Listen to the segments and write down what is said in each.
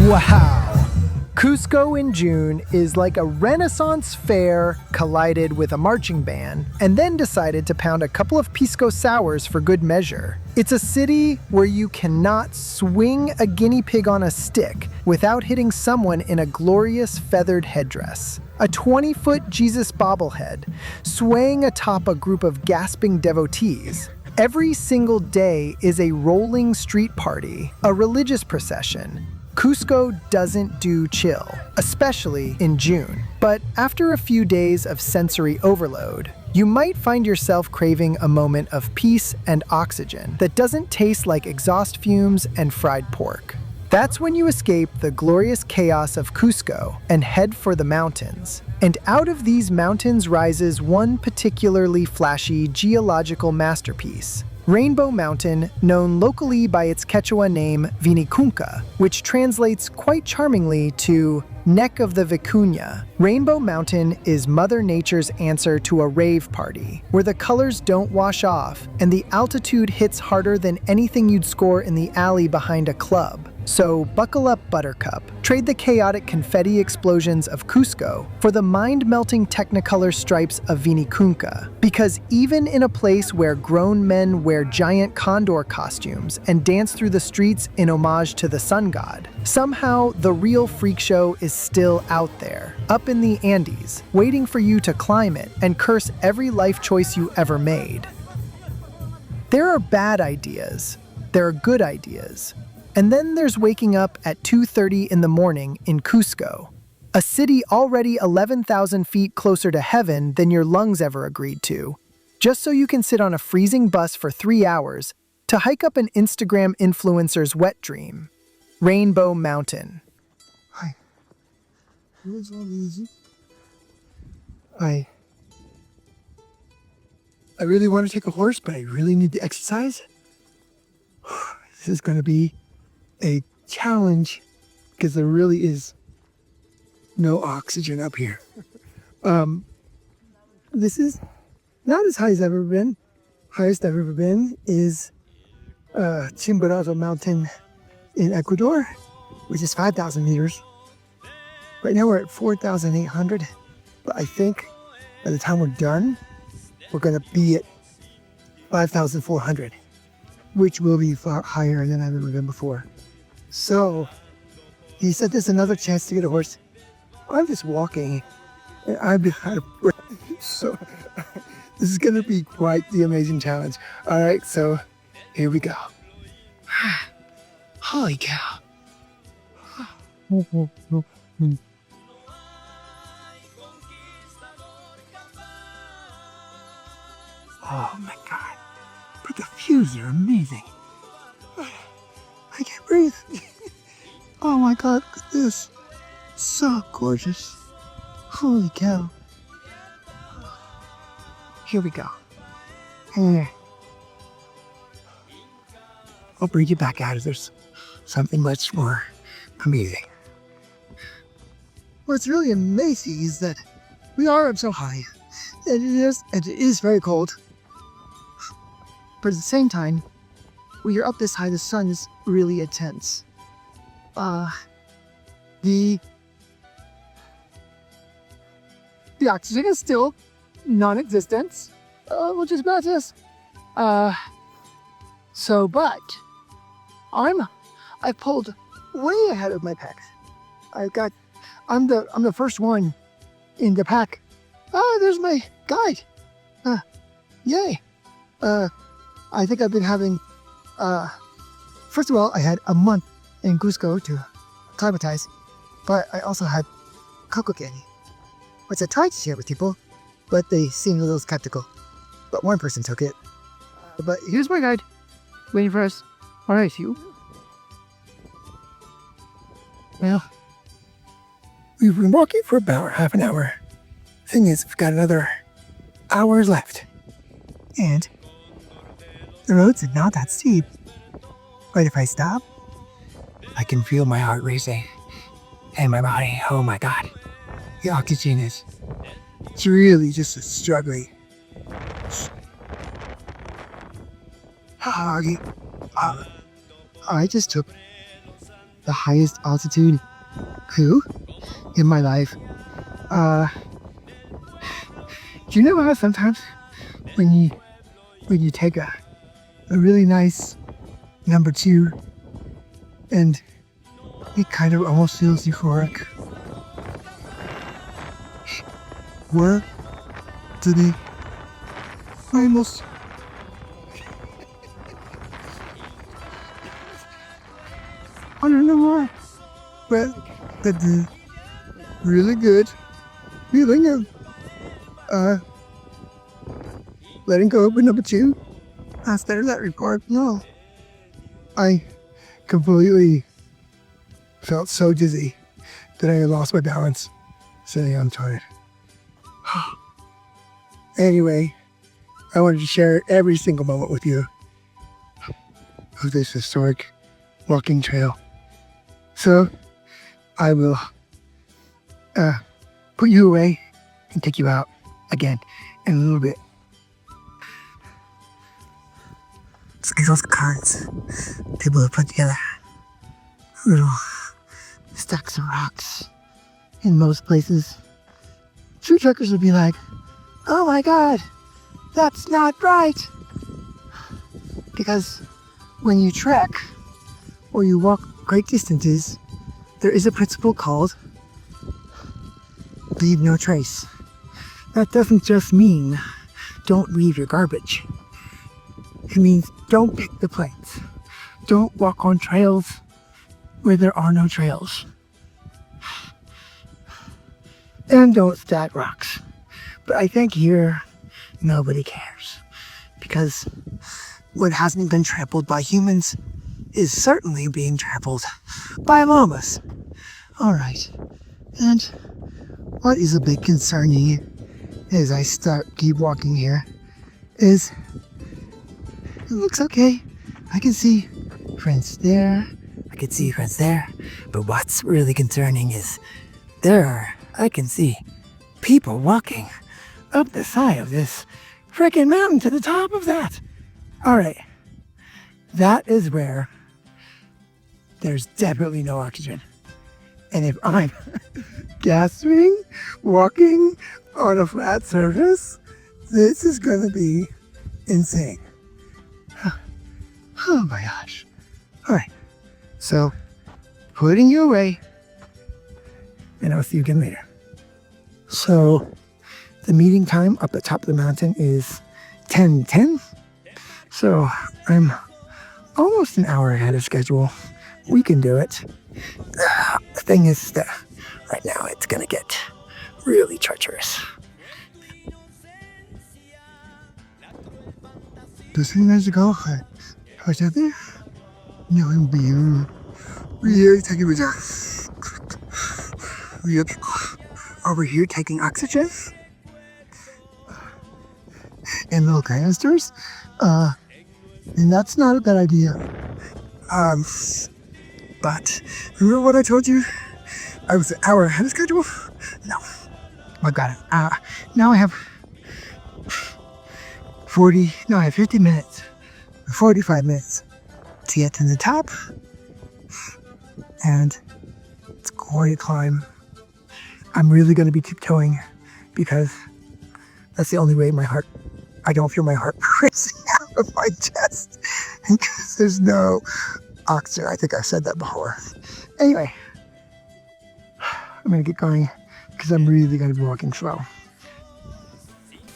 Wow! Cusco in June is like a Renaissance fair collided with a marching band and then decided to pound a couple of pisco sours for good measure. It's a city where you cannot swing a guinea pig on a stick without hitting someone in a glorious feathered headdress. A 20-foot Jesus bobblehead swaying atop a group of gasping devotees. Every single day is a rolling street party, a religious procession. Cusco doesn't do chill, especially in June. But after a few days of sensory overload, you might find yourself craving a moment of peace and oxygen that doesn't taste like exhaust fumes and fried pork. That's when you escape the glorious chaos of Cusco and head for the mountains. And out of these mountains rises one particularly flashy geological masterpiece. Rainbow Mountain, known locally by its Quechua name Vinicunca, which translates quite charmingly to Neck of the Vicuña. Rainbow Mountain is Mother Nature's answer to a rave party, where the colors don't wash off and the altitude hits harder than anything you'd score in the alley behind a club. So buckle up, Buttercup. Trade the chaotic confetti explosions of Cusco for the mind-melting technicolor stripes of Vinicunca. Because even in a place where grown men wear giant condor costumes and dance through the streets in homage to the sun god, somehow the real freak show is still out there, up in the Andes, waiting for you to climb it and curse every life choice you ever made. There are bad ideas. There are good ideas. And then there's waking up at 2:30 in the morning in Cusco, a city already 11,000 feet closer to heaven than your lungs ever agreed to, just so you can sit on a freezing bus for 3 hours to hike up an Instagram influencer's wet dream, Rainbow Mountain. Hi. Where's all these? I really want to take a horse, but I really need to exercise. This is going to be a challenge because there really is no oxygen up here. This is not as high as I've ever been. Highest I've ever been is Chimborazo Mountain in Ecuador, which is 5,000 meters. Right now we're at 4,800, but I think by the time we're done, we're going to be at 5,400, which will be far higher than I've ever been before. So, he said there's another chance to get a horse. I'm just walking, and I'm out of breath. So, this is going to be quite the amazing challenge. All right, so here we go. Holy cow. Oh my God, but the views are amazing. I can't breathe. Oh my God, look at this. So gorgeous. Holy cow. Here we go. Here. I'll bring you back out if there's something much more amazing. What's really amazing is that we are up so high. And it is very cold. But at the same time, when you're up this high, the sun is really intense. The oxygen is still non-existent, which is bad. But I pulled way ahead of my pack. I'm the first one in the pack. There's my guide. Yay. I think I've been having, first of all, I had a month in Cusco to acclimatize, but I also had cocoa candy, which I tried to share with people, but they seemed a little skeptical. But one person took it. But here's my guide, waiting for us. All right, you. Well, we've been walking for about half an hour. Thing is, we've got another hours left. And the roads are not that steep. But if I stop, I can feel my heart racing. And my body, oh my God. The oxygen is, it's really just struggling. I just took the highest altitude coup in my life. Do you know how sometimes when you take a really nice number 2 and it kind of almost feels euphoric? Where did he almost I don't know why, but the really good feeling of letting go of number 2 after that report. No, I completely felt so dizzy that I lost my balance, sitting on tired. Anyway, I wanted to share every single moment with you of this historic walking trail. So I will put you away and take you out again in a little bit. Look at those cards people have put together. Little stacks of rocks in most places. True trekkers would be like, oh my god, that's not right. Because when you trek or you walk great distances, there is a principle called leave no trace. That doesn't just mean don't leave your garbage. It means don't pick the plates. Don't walk on trails where there are no trails. And don't stack rocks. But I think here, nobody cares. Because what hasn't been trampled by humans is certainly being trampled by llamas. Alright. And what is a bit concerning as I keep walking here is it looks okay. I can see friends there. I can see friends there. But what's really concerning is I can see people walking up the side of this freaking mountain to the top of that. Alright. That is where there's definitely no oxygen. And if I'm gasping, walking on a flat surface, this is gonna be insane. Oh my gosh. Alright. So, putting you away, and I'll see you again later. So, the meeting time up the top of the mountain is 10:10. So, I'm almost an hour ahead of schedule. We can do it. The thing is that right now it's gonna get really treacherous. Dos minutes ago, I was out there. No, I'm being really taking a breath. Over here taking oxygen in little canisters. And that's not a bad idea. But remember what I told you? I was an hour ahead of schedule? No. I got it. Now I have 50 minutes, 45 minutes to get to the top. And it's quite a climb. I'm really going to be tiptoeing because that's the only way I don't feel my heart racing out of my chest because there's no oxygen. I think I've said that before. Anyway, I'm going to get going because I'm really going to be walking slow.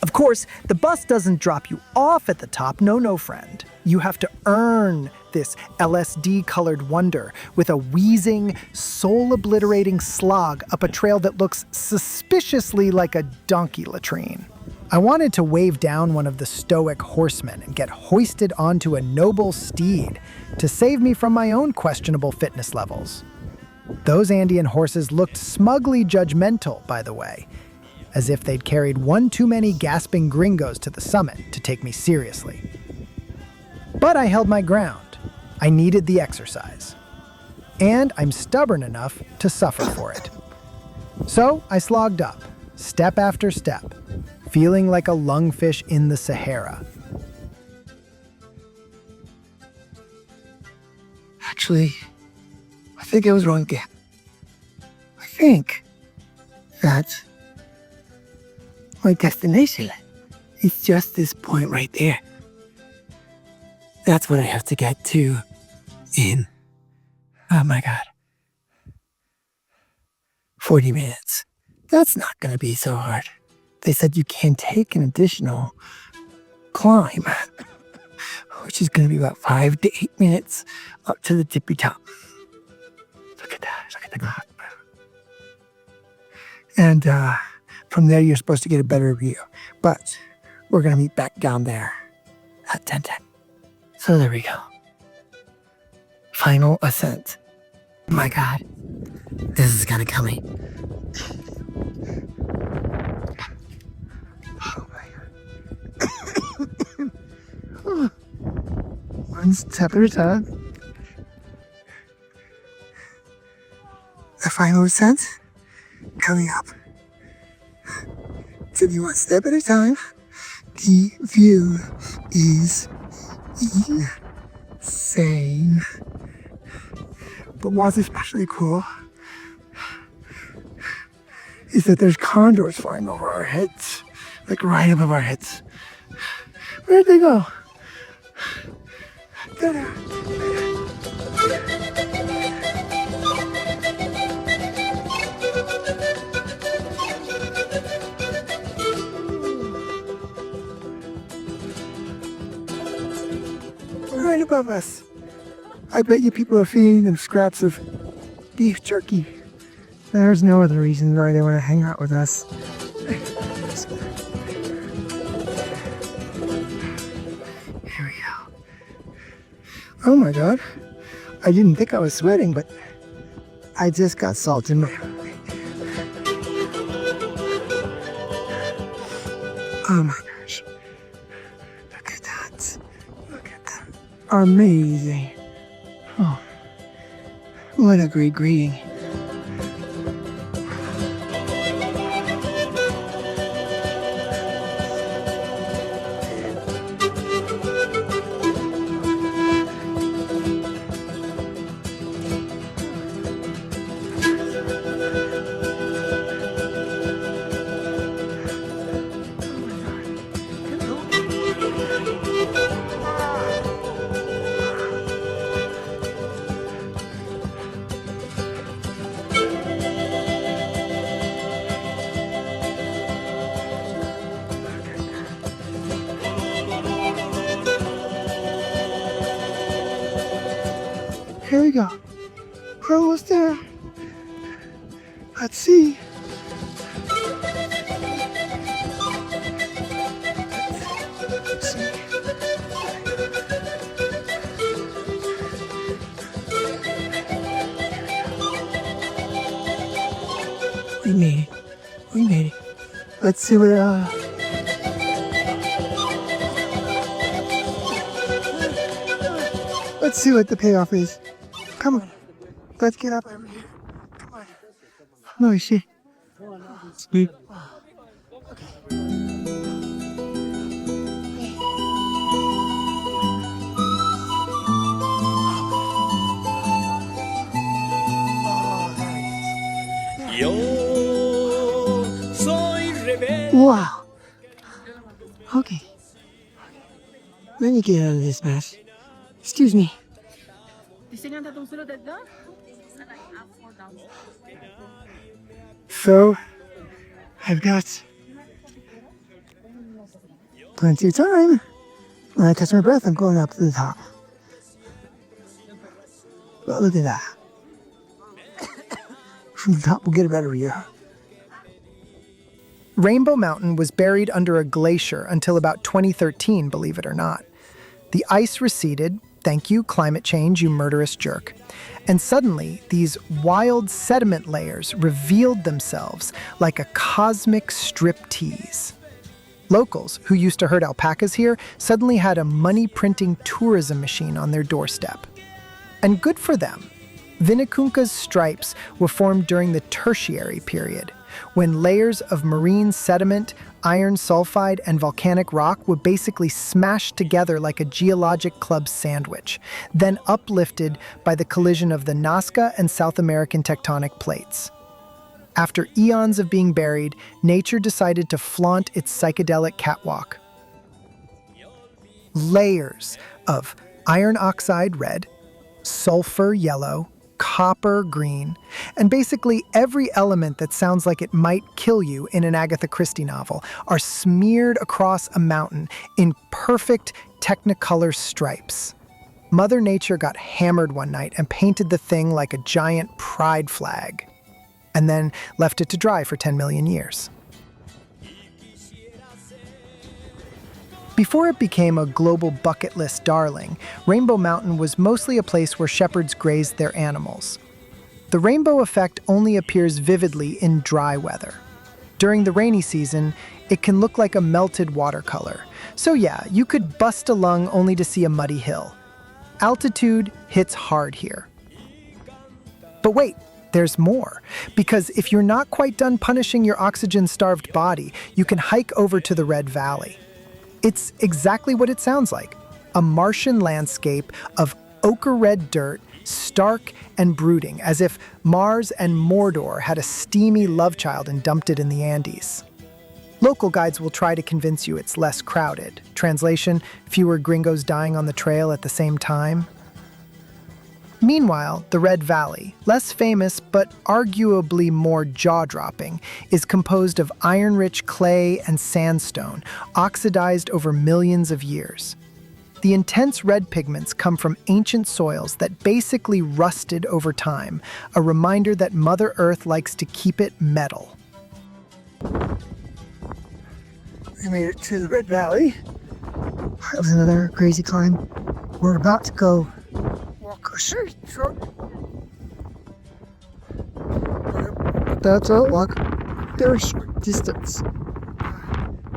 Of course, the bus doesn't drop you off at the top. No, friend. You have to earn this LSD-colored wonder with a wheezing, soul-obliterating slog up a trail that looks suspiciously like a donkey latrine. I wanted to wave down one of the stoic horsemen and get hoisted onto a noble steed to save me from my own questionable fitness levels. Those Andean horses looked smugly judgmental, by the way, as if they'd carried one too many gasping gringos to the summit to take me seriously. But I held my ground. I needed the exercise. And I'm stubborn enough to suffer for it. So I slogged up, step after step, feeling like a lungfish in the Sahara. Actually, I think I was wrong again. I think that my destination is just this point right there. That's what I have to get to in, oh my God, 40 minutes. That's not going to be so hard. They said you can take an additional climb, which is going to be about 5 to 8 minutes up to the tippy top. Look at that. Look at the cloud. And from there, you're supposed to get a better view. But we're going to meet back down there at 10:10. So there we go. Final ascent. My God, this is going to kill me. Oh my God. One step at a time. The final ascent coming up. To be one step at a time. The view is insane. But what's especially cool is that there's condors flying over our heads, like right above our heads. Where'd they go? Ta-da. Right above us. I bet you people are feeding them scraps of beef jerky. There's no other reason why they want to hang out with us. Here we go. Oh my God. I didn't think I was sweating, but I just got salt in my eye. Oh my gosh. Look at that. Look at that. Amazing. Oh, what a great greeting. Here we go. We're almost there. Let's see. We made it. We made it. Let's see what let's see what the payoff is. Come on. Let's get up over here. Come on. No shit. Sweet. Wow. Okay. Let me get out of this mess. Excuse me. So, I've got plenty of time. When I catch my breath, I'm going up to the top. But look at that. From the top, we'll get a better view. Rainbow Mountain was buried under a glacier until about 2013, believe it or not. The ice receded, thank you, climate change, you murderous jerk. And suddenly, these wild sediment layers revealed themselves like a cosmic striptease. Locals, who used to herd alpacas here, suddenly had a money-printing tourism machine on their doorstep. And good for them. Vinicunca's stripes were formed during the Tertiary period, when layers of marine sediment, iron sulfide, and volcanic rock were basically smashed together like a geologic club sandwich, then uplifted by the collision of the Nazca and South American tectonic plates. After eons of being buried, nature decided to flaunt its psychedelic catwalk. Layers of iron oxide red, sulfur yellow, copper green, and basically every element that sounds like it might kill you in an Agatha Christie novel are smeared across a mountain in perfect Technicolor stripes. Mother Nature got hammered one night and painted the thing like a giant pride flag, and then left it to dry for 10 million years. Before it became a global bucket list darling, Rainbow Mountain was mostly a place where shepherds grazed their animals. The rainbow effect only appears vividly in dry weather. During the rainy season, it can look like a melted watercolor. So yeah, you could bust a lung only to see a muddy hill. Altitude hits hard here. But wait, there's more. Because if you're not quite done punishing your oxygen-starved body, you can hike over to the Red Valley. It's exactly what it sounds like, a Martian landscape of ochre-red dirt, stark and brooding, as if Mars and Mordor had a steamy love child and dumped it in the Andes. Local guides will try to convince you it's less crowded. Translation, fewer gringos dying on the trail at the same time. Meanwhile, the Red Valley, less famous but arguably more jaw-dropping, is composed of iron-rich clay and sandstone, oxidized over millions of years. The intense red pigments come from ancient soils that basically rusted over time, a reminder that Mother Earth likes to keep it metal. We made it to the Red Valley. That was another crazy climb. We're about to go walk a short. That's a walk very short distance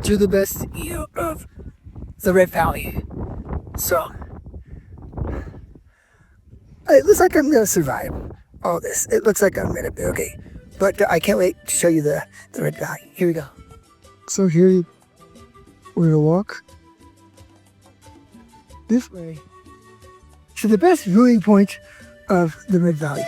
to the best view of the Red Valley. So it looks like I'm gonna survive all this. It looks like I'm gonna be okay. But I can't wait to show you the Red Valley. Here we go. So here we're gonna walk this way to the best viewing point of the Red Valley.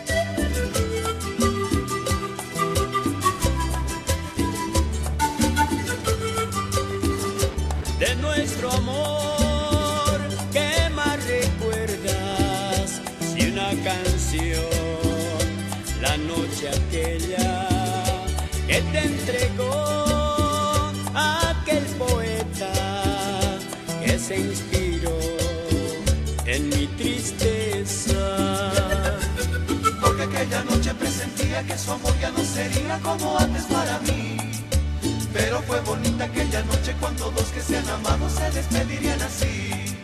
De nuestro amor, ¿qué más recuerdas? Si una canción, la noche aquella que te entregó aquel poeta que se inspiró en mi tristeza. Porque aquella noche presentía que su amor ya no sería como antes para mí. Pero fue bonita aquella noche cuando dos que se han amado se despedirían así.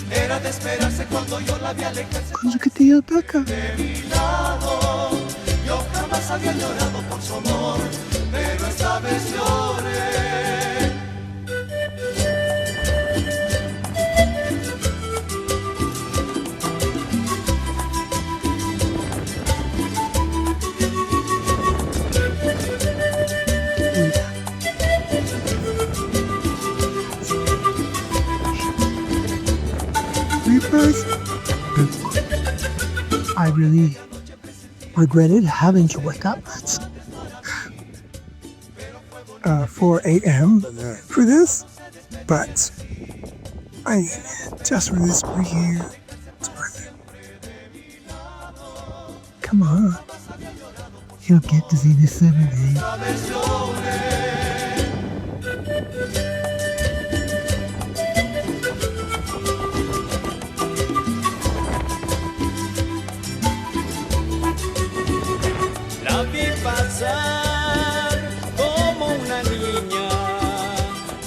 Era de esperarse cuando yo la vi alejarse Look at the alpaca. de mi lado. Yo jamás había llorado por su amor, pero esta vez lloré. I really regretted having to wake up at 4 a.m. for this, but I just for this week here, it's worth it. Come on, you'll get to see this every day. La vi pasar como una niña,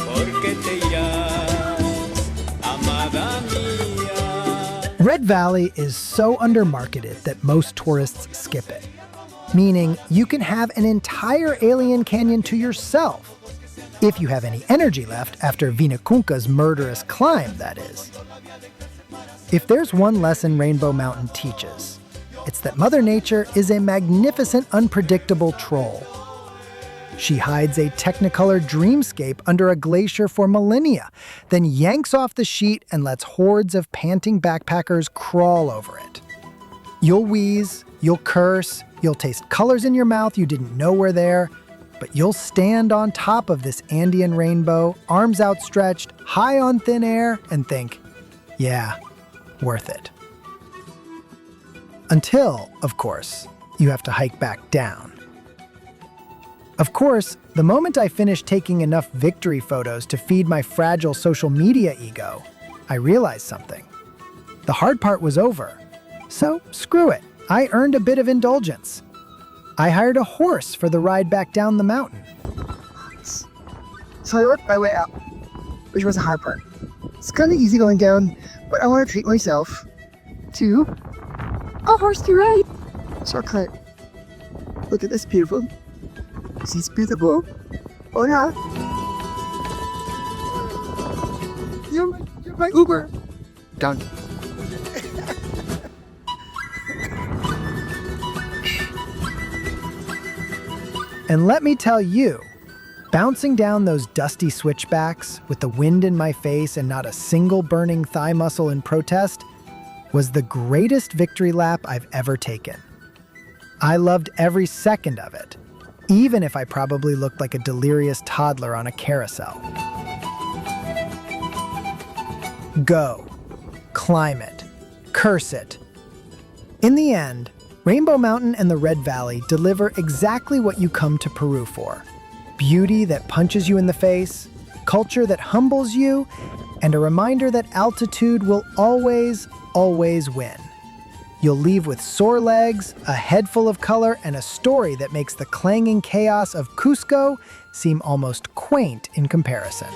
porque te irás, amada mía. Red Valley is so undermarketed that most tourists skip it, meaning you can have an entire alien canyon to yourself, if you have any energy left after Vinicunca's murderous climb, that is. If there's one lesson Rainbow Mountain teaches, it's that Mother Nature is a magnificent, unpredictable troll. She hides a Technicolor dreamscape under a glacier for millennia, then yanks off the sheet and lets hordes of panting backpackers crawl over it. You'll wheeze, you'll curse, you'll taste colors in your mouth you didn't know were there, but you'll stand on top of this Andean rainbow, arms outstretched, high on thin air, and think, yeah, worth it. Until, of course, you have to hike back down. Of course, the moment I finished taking enough victory photos to feed my fragile social media ego, I realized something. The hard part was over. So, screw it. I earned a bit of indulgence. I hired a horse for the ride back down the mountain. So I worked my way up, which was the hard part. It's kind of easy going down, but I want to treat myself to a horse to ride. So I cut. Look at this beautiful. She's beautiful. Oh yeah. You're my Uber. Done. And let me tell you, bouncing down those dusty switchbacks with the wind in my face and not a single burning thigh muscle in protest was the greatest victory lap I've ever taken. I loved every second of it, even if I probably looked like a delirious toddler on a carousel. Go. Climb it. Curse it. In the end, Rainbow Mountain and the Red Valley deliver exactly what you come to Peru for. Beauty that punches you in the face, culture that humbles you, and a reminder that altitude will always, always win. You'll leave with sore legs, a head full of color, and a story that makes the clanging chaos of Cusco seem almost quaint in comparison.